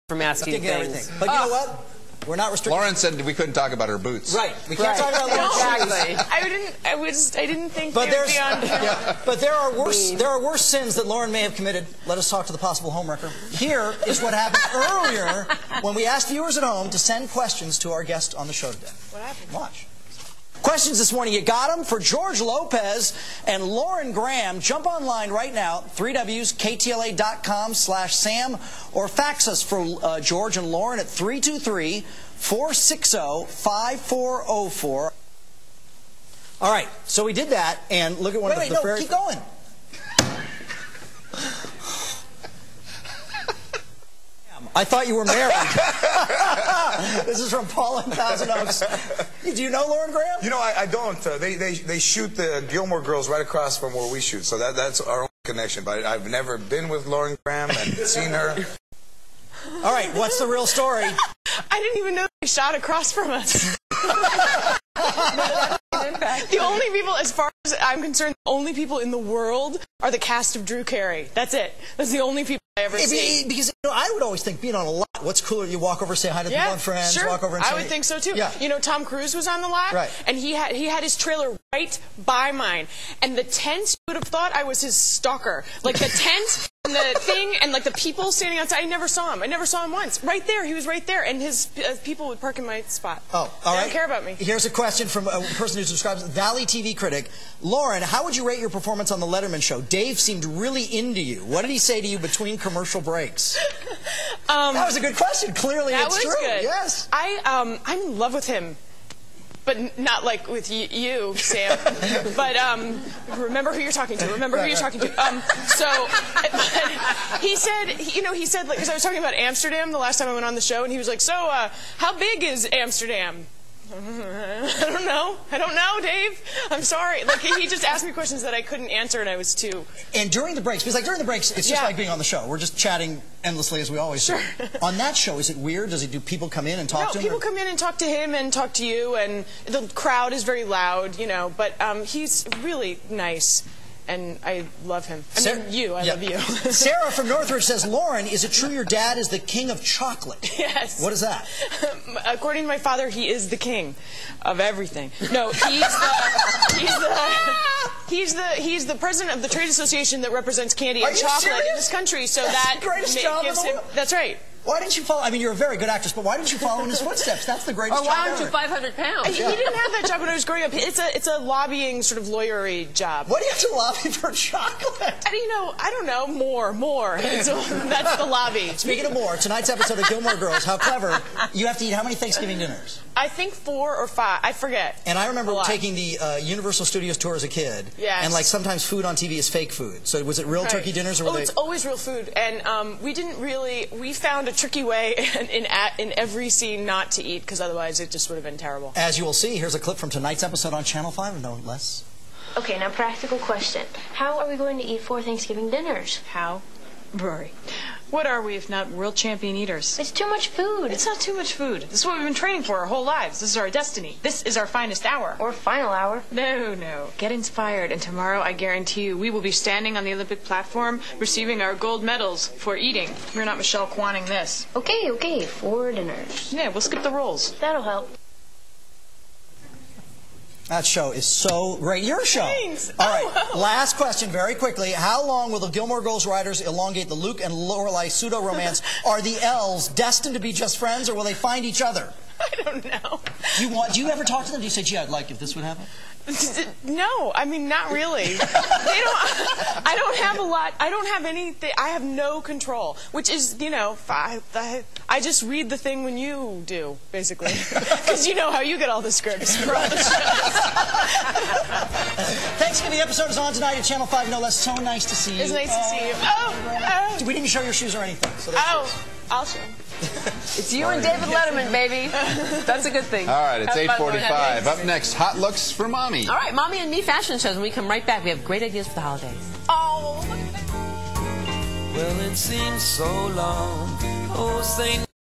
from asking things. Everything. But you know what? We're not restricted. Lauren said we couldn't talk about her boots. Right. We can't talk about Lauren's boots. I didn't think but they were beyond. But there are worse sins that Lauren may have committed. Let us talk to the possible homewrecker. Here is what happened earlier when we asked viewers at home to send questions to our guest on the show today. What happened? Watch. Questions this morning. You got them for George Lopez and Lauren Graham. Jump online right now, 3Ws, KTLA.com/Sam, or fax us for George and Lauren at 323-460-5404. All right, so we did that, and look at one of the very... keep going. I thought you were married. This is from Paul in Thousand Oaks. Do you know Lauren Graham? You know, I don't. They shoot the Gilmore Girls right across from where we shoot, so that's our only connection. But I've never been with Lauren Graham and seen her. All right, what's the real story? I didn't even know they shot across from us. The only people, as far as I'm concerned, the only people in the world are the cast of Drew Carey. That's it. That's the only people I ever see. Because I would always think, being on a lot, what's cooler? You walk over, say hi to people and friends, sure. walk over and say... I would think so, too. Yeah. You know, Tom Cruise was on the lot, and he had his trailer right by mine. And the tent, you would have thought I was his stalker. Like, the tent and the thing and, like, the people standing outside, I never saw him. I never saw him once. Right there. He was right there. And his people would park in my spot. Oh, all right. They don't care about me. Here's a question from a person who describes Valley TV critic. Lauren, how would you rate your performance on the Letterman show? Dave seemed really into you. What did he say to you between commercial breaks? That was a good question. Clearly, it's true. Good. Yes. I'm in love with him, but not like with you, Sam. But remember who you're talking to. Remember who you're talking to. So he said, he said, like, because I was talking about Amsterdam the last time I went on the show, and he was like, so how big is Amsterdam? I don't know, Dave. I'm sorry. Like, he just asked me questions that I couldn't answer, and I was too. And during the breaks, because like during the breaks, it's just like being on the show. We're just chatting endlessly as we always do. On that show, is it weird? Do people come in and talk to him? No, people come in and talk to him and talk to you, and the crowd is very loud, you know. But he's really nice. And I love him. I love you. Sarah from Northridge says, Lauren, is it true your dad is the king of chocolate? Yes. What is that? According to my father, he is the king of everything. No, he's the president of the trade association that represents candy and chocolate in this country. So that greatest job gives him. That's right. Why didn't you follow? I mean, you're a very good actress, but why didn't you follow in his footsteps? That's the greatest job ever. Or why aren't you 500 pounds? He didn't have that job when I was growing up. It's a lobbying sort of lawyery job. What do you have to lobby for chocolate? I don't know. More. So that's the lobby. Speaking of more, tonight's episode of Gilmore Girls, how clever, you have to eat how many Thanksgiving dinners? I think 4 or 5. I forget. And I remember taking the Universal Studios tour as a kid. Yes. And like sometimes food on TV is fake food. So was it real turkey dinners? Or were it's always real food. And we found a tricky way in every scene not to eat, because otherwise it just would have been terrible. As you will see, here's a clip from tonight's episode on Channel 5, no less. Okay, now practical question. How are we going to eat 4 Thanksgiving dinners? How? Rory. What are we if not world champion eaters? It's too much food. It's not too much food. This is what we've been training for our whole lives. This is our destiny. This is our finest hour. Or final hour. No. Get inspired, and tomorrow I guarantee you we will be standing on the Olympic platform receiving our gold medals for eating. We're not Michelle Kwanning this. Okay. 4 dinners. Yeah, we'll skip the rolls. That'll help. That show is so great. Your show. Thanks. All right. Last question, very quickly. How long will the Gilmore Girls writers elongate the Luke and Lorelai pseudo-romance? Are the elves destined to be just friends, or will they find each other? I don't know. Do you ever talk to them? Do you say, gee, I'd like if this would happen? No, I mean, not really. I don't have a lot. I don't have anything. I have no control, which is, I just read the thing when you do, basically. Because you know how you get all the scripts for all the shows. Thanksgiving episode is on tonight at Channel 5, no less. So nice to see you. It's nice to see you. We didn't show your shoes or anything. So I'll show. It's you and David Letterman, baby. That's a good thing. All right, it's 8:45. Up next, hot looks for Mommy. All right, Mommy and Me fashion shows. When we come right back, we have great ideas for the holidays. Oh, well, it seems so long. Oh, say